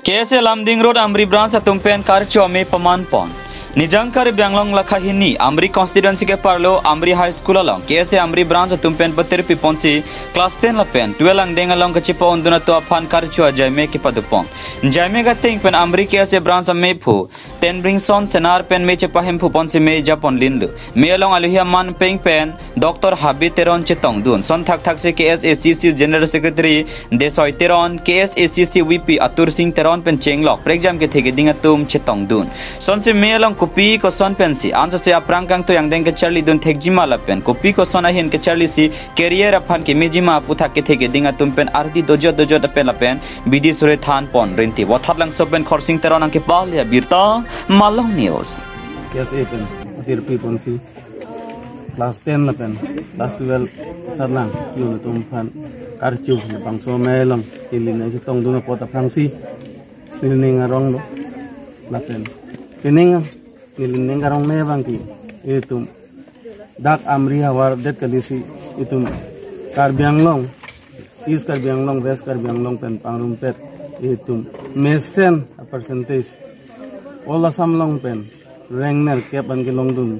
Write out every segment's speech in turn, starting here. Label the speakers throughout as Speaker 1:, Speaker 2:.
Speaker 1: KSA Lamding Road Amri branch atumpen karcho me pamanpon. Nijangkar Banglong Lakhahini, Amri constituency ke parlo, Amri High School along, KSA Amri branch atumpen petir piponsi, class 10 lapen, 12 ang deng along kachipa unduna to apan karcho jaime ke padupon. Jaime gating pen Amri KSA branch me phu, ten bringson senar pen me chepahim puponsi me japon lindu. Me along aluhia man peng pen, Dr. Habib Teron Chetong dun, son thak thak se KSACC General Secretary Desoy Teron, KSACC VP Atur Singh Teron pen chenglok, pregjam ke thege dingatum Chetong dun. Son se me along kopi ko son pensi anso se aprangkang to yang deng ke charli dun thekjima la pen kopi ko son ahin ke charli si career aphan ke mejima putha ke thege dinga tumpen ardi dojo da pen la pen bidi sure than pon rinti wathat lang sopen khorsing teron ang ke palia birta malong news
Speaker 2: yes pen atir pi ponsi class 10 la pen class 12 sarlang yu tumpan karchu bangso melong ilin ay tong dun pot aprangsi niling arong la pen pening nilin garong me bangki itu dak Amri hawar det kalisi itu Karbianglong East Karbianglong West Karbianglong pen pangrumpet itu mesen percentage all asam long pen rengner kep an kilong dun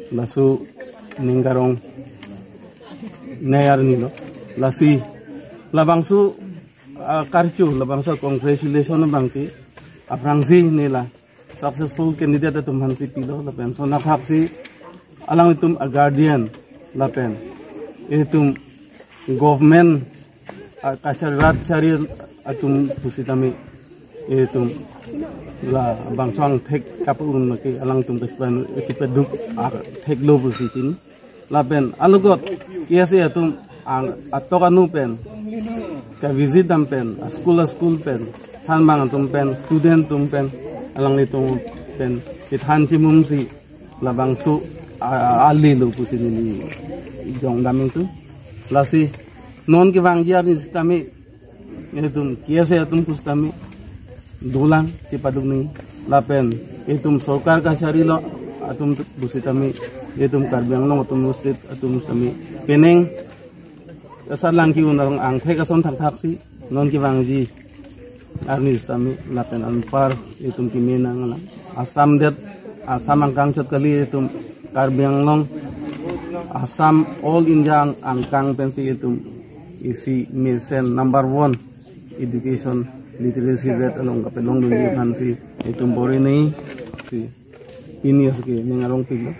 Speaker 2: lasu ninggarong neyar nilo lasi labangsu karchu labangsu congratulation bangki aprangsi nila successful candidate atum hansi pilo lapen so nakhaksi alang itum a guardian lapen itum government kacharat chari atum pusitami itum la bangsang thek kapurun naki alang tum kaspan itipeduk thek lo pusisin lapen alugot yesi atum ang atokanu pen ka visit am pen school pen han bang atum pen student tum pen alang nitong pen ithan chimum si labang su ali lu pusin ni jong daming tu lasi non ki wang jiar ni stami itum kiase atum pustami dulang cipadug ni lapen itum sarkar ka sarilo atum busitami itum Karbianglong atum mustit atum stami peneng asar lang ki unang ang thek ason thak si non ki wang ji arnis tami lapen anpar itum kimina ngala asam det asam angkang chat kali itum Karbianglong asam all India angkang pensi itum isi misen number 1 education literacy rate along kapelong dun si itum bori ni si ini aski ningalong piglo